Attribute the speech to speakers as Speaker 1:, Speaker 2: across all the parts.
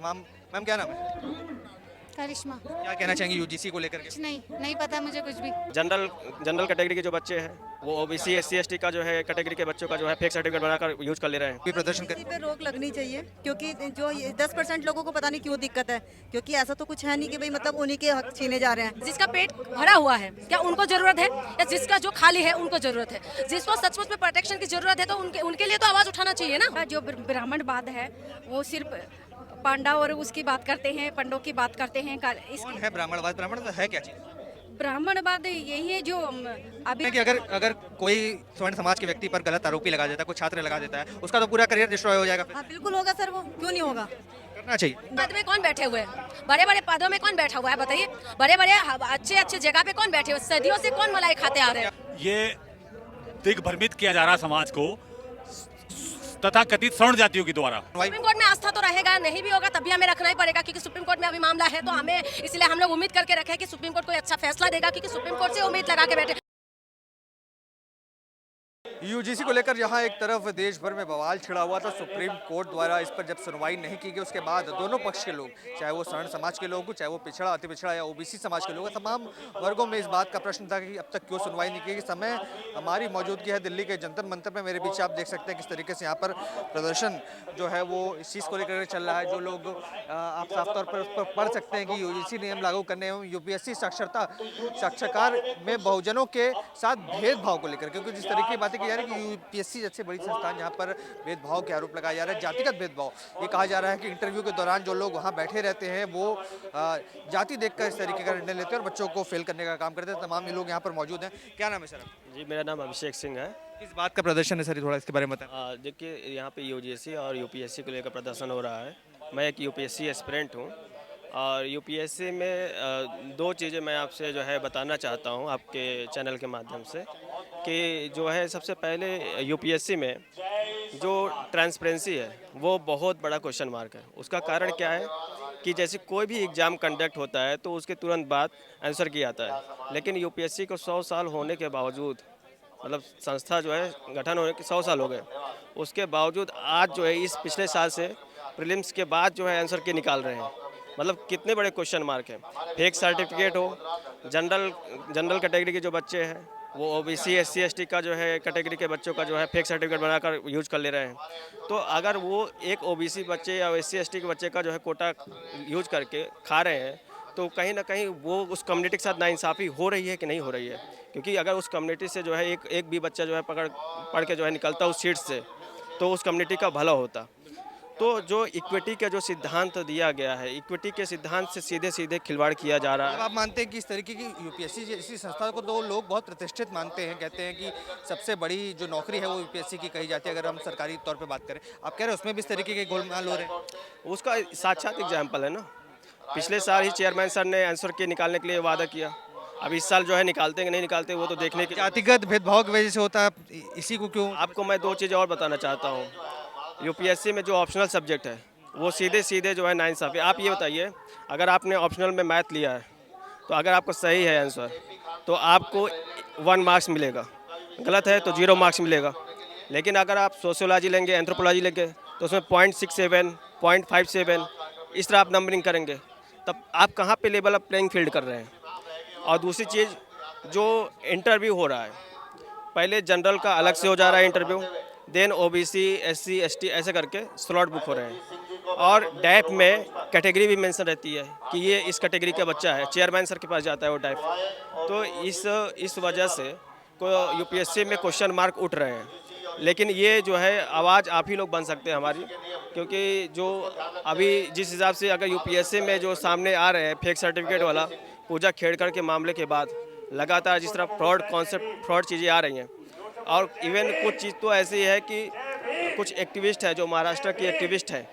Speaker 1: Ma'am ma'am क्या नाम है?
Speaker 2: करिश्मा।
Speaker 1: क्या कहना चाहेंगे यूजीसी को लेकर के?
Speaker 2: कुछ नहीं पता मुझे कुछ भी।
Speaker 3: जनरल जनरल कैटेगरी के जो बच्चे हैं वो ओबीसी एससी एसटी का जो है कैटेगरी के बच्चों का जो है फेक सर्टिफिकेट बनाकर यूज कर ले रहे हैं।
Speaker 1: कोई प्रदर्शन कर
Speaker 4: इसी पे रोक लगनी चाहिए क्योंकि जो 10% लोगों को पता नहीं क्यों दिक्कत है, क्योंकि ऐसा तो कुछ है नहीं कि भाई मतलब उन्हीं के हक छीने जा रहे हैं।
Speaker 5: जिसका पेट भरा हुआ है क्या उनको जरूरत है, या जिसका जो खाली है उनको जरूरत है? जिसको सचमुच में प्रोटेक्शन की जरूरत है तो उनके लिए तो आवाज उठाना चाहिए ना।
Speaker 6: जो ब्राह्मणवाद है वो सिर्फ पांडा और उसकी बात करते हैं, पंडों की बात करते हैं।
Speaker 1: कौन है ब्राह्मणवाद? ब्राह्मण है क्या चीज?
Speaker 6: ब्राह्मणवाद यही है जो अभी
Speaker 1: कि अगर अगर कोई स्वर्ण समाज के व्यक्ति पर गलत आरोपी लगा देता है, कोई छात्र लगा देता है, उसका तो पूरा करियर डिस्ट्रॉय हो जाएगा। फिर
Speaker 4: हाँ बिल्कुल होगा सर, वो क्यों नहीं होगा।
Speaker 1: करना चाहिए।
Speaker 5: पद में कौन बैठे हुए हैं? बड़े बड़े पदों में कौन बैठा हुआ है बताइए? बड़े बड़े अच्छे अच्छे जगह पे कौन बैठे हुए? सदियों से कौन मलाई खाते आ रहे हैं?
Speaker 7: ये दिग्भ्रमित किया जा रहा समाज को तथा कथित स्वर्ण जातियों के द्वारा।
Speaker 5: सुप्रीम कोर्ट में आस्था तो रहेगा, नहीं भी होगा तब भी हमें रखना ही पड़ेगा क्योंकि सुप्रीम कोर्ट में अभी मामला है, तो हमें इसलिए हम लोग उम्मीद करके रखे हैं कि सुप्रीम कोर्ट कोई अच्छा फैसला देगा, क्योंकि सुप्रीम कोर्ट से उम्मीद लगा के बैठे।
Speaker 1: यूजीसी को लेकर जहां एक तरफ देश भर में बवाल छिड़ा हुआ था, सुप्रीम कोर्ट द्वारा इस पर जब सुनवाई नहीं की गई, उसके बाद दोनों पक्ष के लोग, चाहे वो सवर्ण समाज के लोग, चाहे वो पिछड़ा अति पिछड़ा या ओबीसी समाज के लोग, तमाम वर्गों में इस बात का प्रश्न था कि अब तक क्यों सुनवाई नहीं की गई। समय हमारी मौजूदगी है दिल्ली के जंतर मंतर में, मेरे पीछे आप देख सकते हैं किस तरीके से यहाँ पर प्रदर्शन जो है वो इस चीज़ को लेकर चल रहा है। जो लोग आप साफ तौर पर उस पर पढ़ सकते हैं कि यूजीसी नियम लागू करने एवं यूपीएससी साक्षरकार में बहुजनों के साथ भेदभाव को लेकर, क्योंकि जिस तरीके की बातें की जा रही है कि यूपीएससी जैसे बड़ी संस्थान जहां पर भेदभाव के आरोप लगाया जा रहा है, जातिगत भेदभाव। ये कहा जा रहा है कि इंटरव्यू के दौरान जो लोग वहां बैठे रहते हैं वो जाति देखकर इस तरीके का निर्णय लेते हैं और बच्चों को फेल करने का काम करते हैं। तमाम ये लोग यहाँ पर मौजूद हैं। क्या नाम है सर?
Speaker 3: जी मेरा नाम अभिषेक सिंह है।
Speaker 1: किस बात का प्रदर्शन है सर, थोड़ा इसके बारे में बताएं।
Speaker 3: देखिए यहाँ पे यूजीसी और यूपीएससी को लेकर प्रदर्शन हो रहा है। मैं एक यूपीएससी एस्पिरेंट हूँ और यूपीएससी में दो चीज़ें मैं आपसे जो है बताना चाहता हूँ आपके चैनल के माध्यम से, कि जो है सबसे पहले यूपीएससी में जो ट्रांसपेरेंसी है वो बहुत बड़ा क्वेश्चन मार्क है। उसका कारण क्या है कि जैसे कोई भी एग्ज़ाम कंडक्ट होता है तो उसके तुरंत बाद आंसर किया जाता है, लेकिन यूपीएससी को 100 साल होने के बावजूद, मतलब संस्था जो है गठन होने के 100 साल हो गए, उसके बावजूद आज जो है इस पिछले साल से प्रीलिम्स के बाद जो है आंसर के निकाल रहे हैं। मतलब कितने बड़े क्वेश्चन मार्क हैं। फेक सर्टिफिकेट हो, जनरल कैटेगरी के जो बच्चे हैं वो ओबीसी एससी एसटी का जो है कैटेगरी के बच्चों का जो है फेक सर्टिफिकेट बनाकर यूज कर ले रहे हैं। तो अगर वो एक ओबीसी बच्चे या एससी एसटी के बच्चे का जो है कोटा यूज करके खा रहे हैं तो कहीं ना कहीं वो उस कम्युनिटी के साथ नाइंसाफ़ी हो रही है कि नहीं हो रही है। क्योंकि अगर उस कम्युनिटी से जो है एक भी बच्चा जो है पढ़ के जो है निकलता उस सीट से, तो उस कम्युनिटी का भला होता। तो जो इक्विटी का जो सिद्धांत दिया गया है, इक्विटी के सिद्धांत से सीधे सीधे खिलवाड़ किया जा रहा है।
Speaker 1: आप मानते हैं कि इस तरीके की यूपीएससी जैसी संस्था को तो लोग बहुत प्रतिष्ठित मानते हैं, कहते हैं कि सबसे बड़ी जो नौकरी है वो यूपीएससी की कही जाती है अगर हम सरकारी तौर पे बात करें। आप कह रहे हैं उसमें भी इस तरीके के गोलमाल हो रहे हैं?
Speaker 3: उसका साक्षात एग्जाम्पल है ना। पिछले साल ही चेयरमैन सर ने आंसर के निकालने के लिए वादा किया। अब इस साल जो है निकालते हैं कि नहीं निकालते वो तो देखने के।
Speaker 1: जातिगत भेदभाव की वजह से होता है, इसी को क्यों?
Speaker 3: आपको मैं दो चीज़ें और बताना चाहता हूँ। यूपीएससी में जो ऑप्शनल सब्जेक्ट है वो सीधे सीधे जो है नाइंसाफ़ी। आप ये बताइए, अगर आपने ऑप्शनल में मैथ लिया है तो अगर आपको सही है आंसर तो आपको 1 मार्क्स मिलेगा, गलत है तो 0 मार्क्स मिलेगा। लेकिन अगर आप सोशियोलॉजी लेंगे, एंथ्रोपोलॉजी लेंगे तो उसमें 0.67, 0.57 इस तरह आप नंबरिंग करेंगे, तब आप कहाँ पे लेवल ऑफ प्लेइंग फील्ड कर रहे हैं। और दूसरी चीज़, जो इंटरव्यू हो रहा है, पहले जनरल का अलग से हो जा रहा है interview, then OBC SC ST ऐसे करके स्लॉट बुक हो रहे हैं। और डैप में कैटेगरी भी मेंशन रहती है कि ये इस कैटेगरी का बच्चा है, चेयरमैन सर के पास जाता है वो डैप। तो इस वजह से को यूपीएससी में क्वेश्चन मार्क उठ रहे हैं। लेकिन ये जो है आवाज़ आप ही लोग बन सकते हैं हमारी, क्योंकि जो अभी जिस हिसाब से अगर यूपीएससी में जो सामने आ रहे हैं फेक सर्टिफिकेट वाला पूजा खेड़कर के मामले के बाद लगातार जिस तरह फ्रॉड चीज़ें आ रही हैं, और इवन कुछ चीज़ तो ऐसी है कि कुछ एक्टिविस्ट है जो महाराष्ट्र की एक्टिविस्ट है,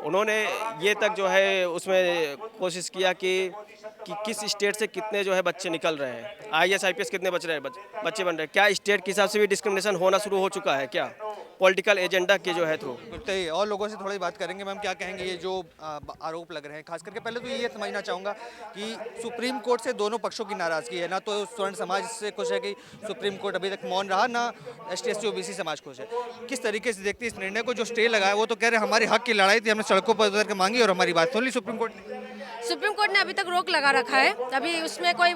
Speaker 3: उन्होंने ये तक जो है उसमें कोशिश किया कि किस स्टेट से कितने जो है बच्चे निकल रहे हैं, आईएएस आईपीएस कितने बच्चे बन रहे हैं। क्या स्टेट के हिसाब से भी डिस्क्रिमिनेशन होना शुरू हो चुका है क्या? पॉलिटिकल एजेंडा के जो है थ्रू।
Speaker 1: तो ये और लोगों से थोड़ी बात करेंगे। मैम क्या कहेंगे ये जो आरोप लग रहे हैं, खास करके पहले तो ये समझना चाहूँगा कि सुप्रीम कोर्ट से दोनों पक्षों की नाराज़गी है, ना तो स्वर्ण समाज से खुश है कि सुप्रीम कोर्ट अभी तक मौन रहा, ना ST SC OBC समाज खुश है। किस तरीके से देखते हैं इस निर्णय को? जो स्टे लगाया वो तो कह रहे हैं हमारे हक की लड़ाई थी, हमने सड़कों पर उतर के मांगी और हमारी बात सुन ली सुप्रीम कोर्ट ने।
Speaker 5: सुप्रीम कोर्ट ने अभी तक रोक लगा रखा है, अभी उसमें कोई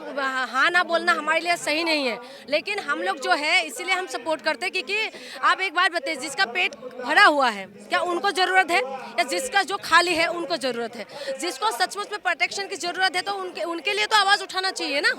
Speaker 5: हाँ ना बोलना हमारे लिए सही नहीं है, लेकिन हम लोग जो है इसीलिए हम सपोर्ट करते हैं क्योंकि आप एक बात बताइए, जिसका पेट भरा हुआ है क्या उनको ज़रूरत है, या जिसका जो खाली है उनको ज़रूरत है? जिसको सचमुच में प्रोटेक्शन की ज़रूरत है तो उनके लिए तो आवाज़ उठाना चाहिए ना।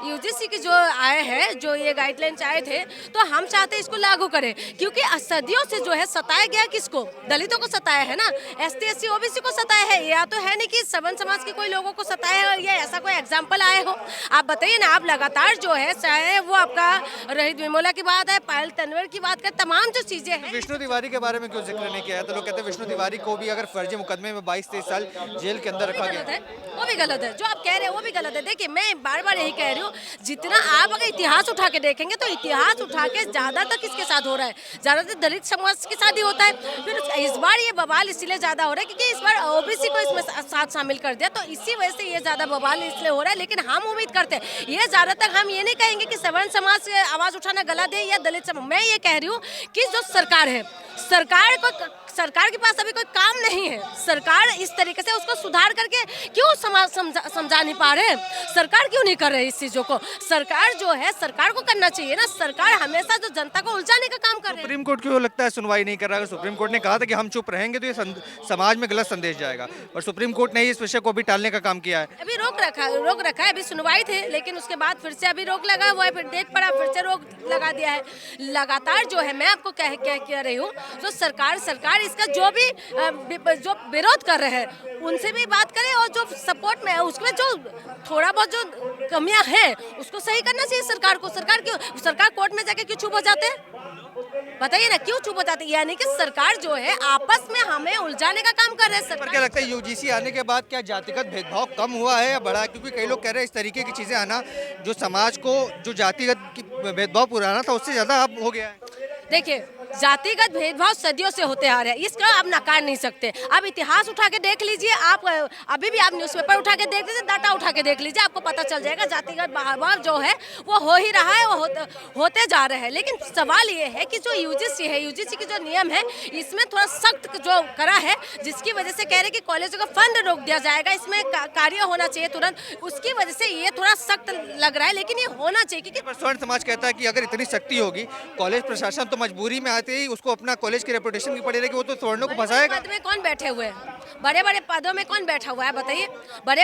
Speaker 5: UGC की जो आए हैं, जो ये गाइडलाइंस आए थे, तो हम चाहते हैं इसको लागू करें, क्योंकि सदियों से जो है सताया गया, किसको? दलितों को सताया है ना, ST SC OBC को सताया है। या तो है नहीं कि सवर्ण समाज के कोई लोगों को सताया है, या ऐसा कोई एग्जाम्पल आए हो? आप बताइए ना। आप लगातार जो है, चाहे वो आपका रोहित वेमुला की बात है, पायल तनवर की बात कर, तमाम जो चीजें हैं।
Speaker 1: विष्णु तिवारी के बारे में क्यों जिक्र नहीं किया है? तो लोग कहते हैं विष्णु तिवारी को भी अगर फर्जी मुकदमे में 22-23 साल जेल के अंदर रखा गया,
Speaker 5: वो भी गलत है। जो आप कह रहे हैं वो भी गलत है। देखिए, मैं बार बार यही कह रही हूँ, जितना आप अगर इतिहास उठा के देखेंगे तो इतिहास उठा के ज्यादातर किसके साथ हो रहा है? ज्यादातर दलित समाज के साथ ही होता है। फिर इस बार ये बवाल इसलिए ज्यादा हो रहा है क्योंकि इस बार OBC को इसमें साथ शामिल कर दिया, तो इसी वजह से ये ज्यादा बवाल इसलिए हो रहा है। लेकिन हम उम्मीद करते हैं, ये ज्यादातर हम ये नहीं कहेंगे कि सवर्ण समाज से आवाज उठाना गलत है या दलित समाज। मैं ये कह रही हूँ कि जो सरकार है, सरकार के पास अभी कोई काम नहीं है। सरकार इस तरीके से उसको सुधार करके क्यों समाज समझा नहीं पा रहे? सरकार क्यों नहीं कर रही इस चीजों को? सरकार जो है, सरकार को करना चाहिए ना। सरकार हमेशा जो जनता को उलझाने का काम कर रही है।
Speaker 1: सुप्रीम कोर्ट क्यों लगता है सुनवाई नहीं कर रहा है? सुप्रीम कोर्ट ने कहा था कि हम चुप रहेंगे तो ये समाज में गलत संदेश जाएगा, और सुप्रीम कोर्ट ने इस विषय को भी टालने का काम किया है।
Speaker 5: अभी रोक रखा है। अभी सुनवाई थी, लेकिन उसके बाद फिर से अभी रोक लगा हुआ है, फिर डेट पड़ा, फिर से रोक लगा दिया है। लगातार जो है, मैं आपको कह रही हूँ, जो सरकार इसका जो भी जो विरोध कर रहे हैं उनसे भी बात करें, और जो सपोर्ट में है उसमें जो थोड़ा बहुत जो कमियां हैं उसको सही करना चाहिए सरकार को। सरकार कोर्ट में जाके क्यों चुप हो जाते हैं? बताइए ना, क्यों चुप हो जाते हैं? यानी कि सरकार जो है आपस में हमें उलझाने का काम कर रहे हैं।
Speaker 1: पर क्या लगता है UGC आने के बाद क्या जातिगत भेदभाव कम हुआ है या बढ़ा? क्योंकि कई लोग कह रहे हैं इस तरीके की चीजें आना जो समाज को, जो जातिगत भेदभाव पुराना था उससे ज्यादा अब हो गया है।
Speaker 5: देखिए, जातिगत भेदभाव सदियों से होते आ रहे हैं, इसका आप नकार नहीं सकते। आप इतिहास उठा के देख लीजिए, आप अभी भी आप न्यूज़पेपर उठा के देख लीजिए, डाटा उठा के देख लीजिए, आपको पता चल जाएगा जातिगत भेदभाव जो है वो हो ही रहा है, वो होते जा रहे हैं। लेकिन सवाल ये है कि जो UGC की जो नियम है इसमें थोड़ा सख्त जो करा है, जिसकी वजह से कह रहे कि कॉलेजों का फंड रोक दिया जाएगा, इसमें कार्य होना चाहिए तुरंत, उसकी वजह से ये थोड़ा सख्त लग रहा है। लेकिन ये होना चाहिए क्योंकि
Speaker 1: स्वर्ण समाज कहता है कि अगर इतनी सख्ती होगी, कॉलेज प्रशासन तो मजबूरी में आते ही उसको अपना कॉलेज की रेपुटेशन की पड़ी रहेगी, वो तो स्वर्णों को फंसाएगा।
Speaker 5: पद में कौन बैठे हुए हैं? बड़े पदों में कौन बैठा हुआ है? बताइए, बड़े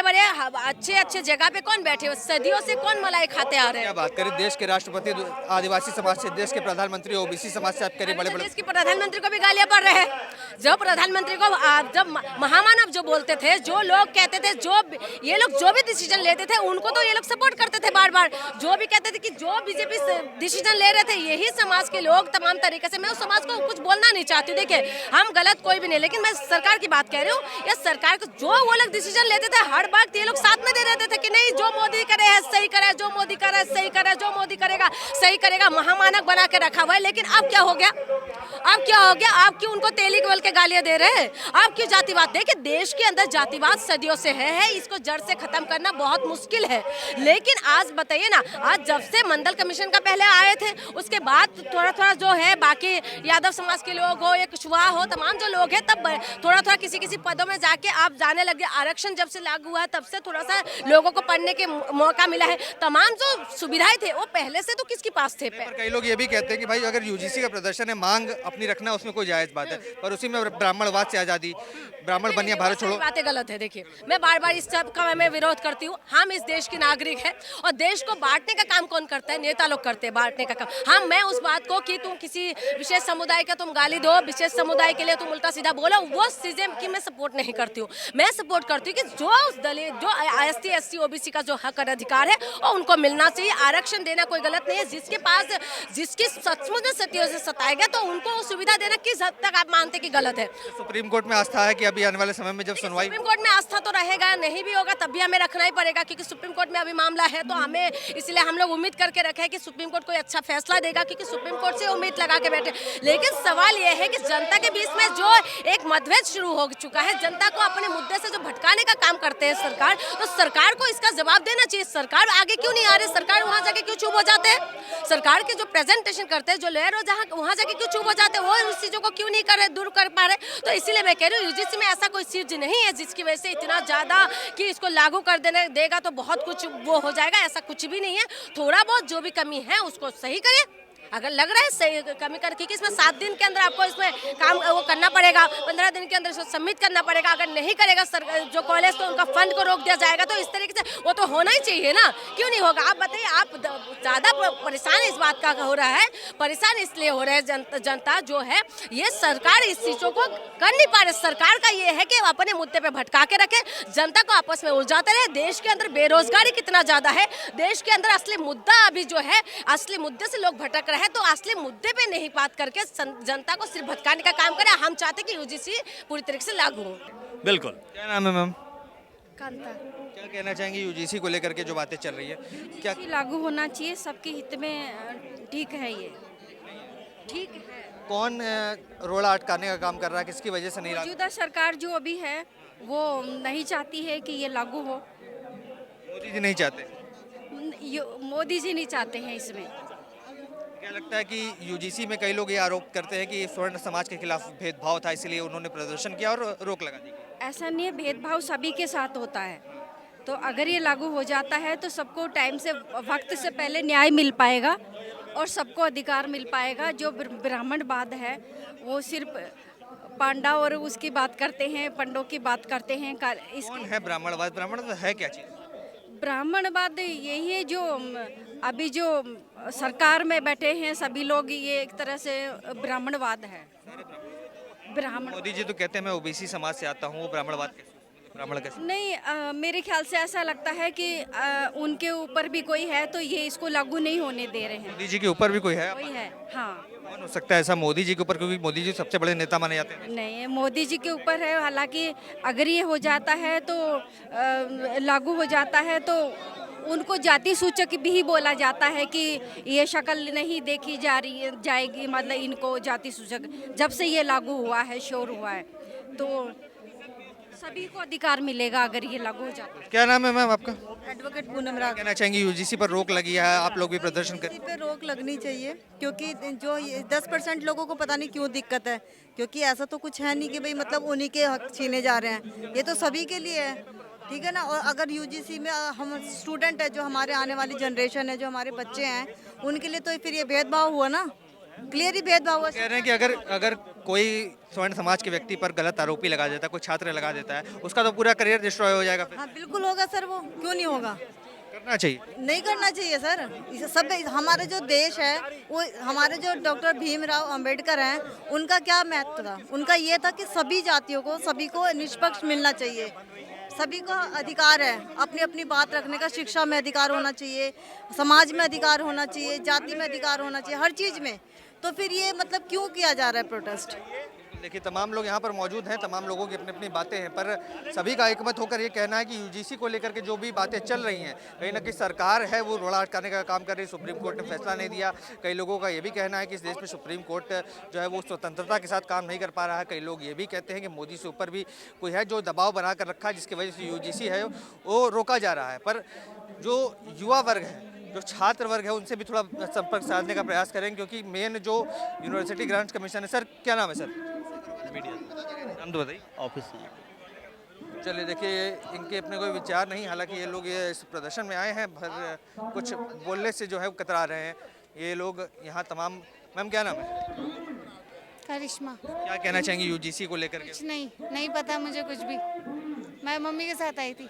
Speaker 5: अच्छे जगह पे कौन बैठे हुए? सदियों से कौन मलाई खाते आ रहे हैं?
Speaker 1: क्या बात करें, देश के राष्ट्रपति आदिवासी समाज से, देश के प्रधानमंत्री OBC समाज से, आप करें बड़े
Speaker 5: देश के प्रधानमंत्री को भी गालियां पड़ रहे हैं। जो प्रधानमंत्री को जब महामानव जो बोलते थे, जो लोग कहते थे, ये लोग जो भी डिसीजन लेते थे उनको तो ये लोग सपोर्ट करते थे बार बार। जो भी कहते थे कि जो BJP डिसीजन ले रहे थे, यही समाज के लोग तमाम तरीके से, मैं उस समाज को कुछ बोलना नहीं चाहती हूँ। देखिए, हम गलत कोई भी नहीं, लेकिन मैं सरकार की बात कह रही हूँ। या सरकार को जो वो लोग डिसीजन लेते थे, हर वक्त ये लोग साथ में दे रहते थे कि नहीं, जो मोदी करे है सही करे, जो मोदी करे है सही करे, जो मोदी करेगा सही करेगा, महामानव बना के रखा हुआ है। लेकिन अब क्या हो गया? आप क्यों उनको तेली बोल के गालियां दे रहे हैं? आप क्यों जातिवाद? देखिए, देश के अंदर जातिवाद सदियों से है, इसको जड़ से खत्म करना बहुत मुश्किल है। लेकिन आज बताइए ना, आज जब से मंडल कमीशन का पहले आए थे, उसके बाद थोड़ा जो है बाकी यादव समाज के लोग हो या कुशवाहा हो, तमाम जो लोग हैं, तब थोड़ा किसी पदों में जाके आप जाने लगे। आरक्षण जब से लागू हुआ है तब से थोड़ा सा लोगों को पढ़ने के मौका मिला है। तमाम जो सुविधाएं थे वो पहले से तो किसके पास थे?
Speaker 1: पर कई लोग ये भी कहते हैं कि भाई अगर UGC का प्रदर्शन है, मांग अपनी रखना, उसमें कोई जायज बात है, पर उसी में ब्राह्मणवाद से आज़ादी, ब्राह्मण बनिया भारत छोड़ो,
Speaker 5: बातें गलत है। देखिए, मैं बार इस सब का मैं विरोध करती हूँ। हम इस देश के नागरिक हैं, और देश को बांटने का काम कौन करता है? नेता लोग करते हैं बांटने का काम। मैं उस बात को कि तुम किसी विशेष समुदाय का तुम गाली दो, विशेष समुदाय के लिए तुम उल्टा सीधा बोलो, वो चीजें की मैं सपोर्ट नहीं करती हूँ। मैं सपोर्ट करती हूँ कि जो दलित, जो ST SC OBC का जो हक और अधिकार है वो उनको मिलना चाहिए। आरक्षण देना कोई गलत नहीं है। जिसके पास, जिसकी सचमुच में सत्यों से सताया गया, तो उनको को सुविधा देना किस हद तक आप मानते कि गलत है?
Speaker 1: सुप्रीम कोर्ट में आस्था है कि अभी आने वाले समय में जब सुनवाई
Speaker 5: सुप्रीम कोर्ट में आस्था तो रहेगा, नहीं भी होगा तब भी हमें रखना ही पड़ेगा, क्योंकि सुप्रीम कोर्ट में अभी मामला है। तो हमें इसलिए हम लोग उम्मीद करके रखे हैं कि सुप्रीम कोर्ट कोई अच्छा फैसला देगा, क्योंकि सुप्रीम कोर्ट से उम्मीद लगा के बैठे। लेकिन सवाल यह है कि जनता के बीच में जो एक मतभेद शुरू हो चुका है, जनता को अपने मुद्दे से जो भटकाने का काम करते हैं सरकार, तो सरकार को इसका जवाब देना चाहिए। सरकार आगे क्यों नहीं आ रही? सरकार वहां जाके क्यों चुप हो जाते हैं? सरकार के जो प्रेजेंटेशन करते हैं, जो लेयर हो जहाँ वहां जाके क्यों चुप हो जाते हैं? वो उस चीजों को क्यों नहीं कर रहे, दूर कर पा रहे? तो इसीलिए मैं कह रही हूँ यूजीसी में ऐसा कोई चीज नहीं है जिसकी वजह से इतना ज्यादा कि इसको लागू कर देने देगा तो बहुत कुछ वो हो जाएगा, ऐसा कुछ भी नहीं है। थोड़ा बहुत जो भी कमी है उसको सही करें। अगर लग रहा है सही कमी कर, क्योंकि इसमें 7 दिन के अंदर आपको इसमें काम वो करना पड़ेगा, 15 दिन के अंदर इसको सबमिट करना पड़ेगा। अगर नहीं करेगा जो कॉलेज, तो उनका फंड को रोक दिया जाएगा। तो इस तरीके से वो तो होना ही चाहिए ना, क्यों नहीं होगा? आप बताइए, आप ज़्यादा परेशान इस बात का हो रहा है, परेशान इसलिए हो रहे हैं जनता जो है, ये सरकार इस चीज़ों को कर नहीं पा रही। सरकार का ये है कि अपने मुद्दे पर भटका के रखे, जनता को आपस में उलझाते रहे। देश के अंदर बेरोजगारी कितना ज़्यादा है, देश के अंदर असली मुद्दा अभी जो है, असली मुद्दे से लोग भटक रहे हैं। तो असली मुद्दे पे नहीं बात करके जनता को सिर्फ भटकाने का काम करे। हम चाहते कि यूजीसी पूरी तरीके से लागू हो।
Speaker 7: बिल्कुल।
Speaker 1: क्या नाम है मैम?
Speaker 6: कांता
Speaker 1: क्या कहना चाहेंगे यूजीसी को लेकर के जो बातें चल रही है? क्या
Speaker 6: लागू होना चाहिए, सबके हित में ठीक है, ये ठीक है।
Speaker 1: कौन रोड़ा अटकाने का काम कर रहा है, किसकी वजह से नहीं लागू?
Speaker 6: मौजूदा सरकार जो अभी है वो नहीं चाहती है कि ये लागू हो।
Speaker 1: मोदी जी नहीं चाहते?
Speaker 6: मोदी जी नहीं चाहते हैं इसमें।
Speaker 1: क्या लगता है कि यूजीसी में कई लोग ये आरोप करते हैं कि स्वर्ण समाज के खिलाफ भेदभाव था, इसलिए उन्होंने प्रदर्शन किया और रोक लगा दी?
Speaker 6: ऐसा नहीं है, भेदभाव सभी के साथ होता है। तो अगर ये लागू हो जाता है तो सबको टाइम से, वक्त से पहले न्याय मिल पाएगा और सबको अधिकार मिल पाएगा। जो ब्राह्मणवाद है वो सिर्फ पांडा और उसकी बात करते हैं, पंडों की बात करते हैं।
Speaker 1: कौन है ब्राह्मणवाद? ब्राह्मणवाद है क्या चीज़?
Speaker 6: ब्राह्मणवाद यही है जो अभी जो सरकार में बैठे हैं सभी लोग, ये एक तरह से ब्राह्मणवाद है। ब्राह्मण
Speaker 1: मोदी जी तो कहते हैं मैं ओबीसी समाज से आता हूँ, वो ब्राह्मणवाद कैसे? ब्राह्मण कैसे?
Speaker 6: नहीं, मेरे ख्याल से ऐसा लगता है कि उनके ऊपर भी कोई है, तो ये इसको लागू नहीं होने दे रहे हैं।
Speaker 1: मोदी जी के ऊपर भी कोई है?
Speaker 6: कोई है, हाँ।
Speaker 1: कौन हो सकता है ऐसा मोदी जी के ऊपर, क्योंकि मोदी जी सबसे बड़े नेता माने जाते हैं?
Speaker 6: नहीं, मोदी जी के ऊपर है। हालांकि अगर ये हो जाता है तो लागू हो जाता है तो उनको जाति सूचक भी बोला जाता है कि ये शक्ल नहीं देखी जाएगी, मतलब इनको जाति सूचक जब से ये लागू हुआ है, शोर हुआ है, तो सभी को अधिकार मिलेगा अगर ये लागू हो जाता है।
Speaker 1: क्या नाम है मैम आपका?
Speaker 4: एडवोकेट पूनम राग।
Speaker 1: कहना चाहेंगे यूजीसी पर रोक लगी है, आप लोग भी प्रदर्शन कर?
Speaker 4: इसी पे रोक लगनी चाहिए, क्योंकि जो 10% लोगों को पता नहीं क्यों दिक्कत है, क्योंकि ऐसा तो कुछ है नहीं कि भाई मतलब उन्हीं के हक छीने जा रहे हैं। ये तो सभी के लिए है, ठीक है ना। और अगर यूजीसी में हम स्टूडेंट है, जो हमारे आने वाली जनरेशन है, जो हमारे बच्चे हैं, उनके लिए तो फिर ये भेदभाव हुआ ना, क्लियर ही भेदभाव हुआ।
Speaker 1: कह रहे हैं कि अगर कोई स्वर्ण समाज के व्यक्ति पर गलत आरोपी लगा देता है, कोई छात्र लगा देता है, उसका तो पूरा करियर डिस्ट्रॉय हो जाएगा।
Speaker 4: हाँ बिल्कुल होगा सर, वो क्यों नहीं होगा?
Speaker 1: करना चाहिए?
Speaker 4: नहीं करना चाहिए सर। इसे सब हमारे जो देश है, वो हमारे जो डॉक्टर भीमराव अंबेडकर हैं, उनका क्या महत्व था? उनका ये था कि सभी जातियों को, सभी को निष्पक्ष मिलना चाहिए, सभी को अधिकार है अपनी अपनी बात रखने का। शिक्षा में अधिकार होना चाहिए, समाज में अधिकार होना चाहिए, जाति में अधिकार होना चाहिए, हर चीज़ में। तो फिर ये मतलब क्यों किया जा रहा है प्रोटेस्ट?
Speaker 1: देखिए, तमाम लोग यहाँ पर मौजूद हैं, तमाम लोगों की अपनी अपनी बातें हैं, पर सभी का एकमत होकर ये कहना है कि यूजीसी को लेकर के जो भी बातें चल रही हैं, कहीं ना कहीं सरकार है वो रोड़ा अटकाने का काम कर रही है। सुप्रीम कोर्ट ने फैसला नहीं दिया। कई लोगों का ये भी कहना है कि इस देश में सुप्रीम कोर्ट जो है वो स्वतंत्रता के साथ काम नहीं कर पा रहा है। कई लोग ये भी कहते हैं कि मोदी से ऊपर भी कोई है जो दबाव बना कर रखा है, जिसकी वजह से यूजीसी है वो रोका जा रहा है। पर जो युवा वर्ग है, जो छात्र वर्ग है, उनसे भी थोड़ा संपर्क साधने का प्रयास करेंगे, क्योंकि मेन जो यूनिवर्सिटी ग्रांट्स कमीशन है। सर क्या नाम है सर? मीडिया नाम तो बताइए।
Speaker 8: ऑफिस में।
Speaker 1: चलिए, देखिए इनके अपने कोई विचार नहीं, हालांकि ये लोग ये इस प्रदर्शन में आए हैं, पर कुछ बोलने से जो है वो कतरा रहे हैं ये लोग यहाँ तमाम। मैम क्या नाम है?
Speaker 2: करिश्मा।
Speaker 1: क्या कहना चाहेंगे यूजीसी को लेकर के?
Speaker 2: कुछ नहीं पता मुझे कुछ भी। मैं मम्मी के साथ आई थी।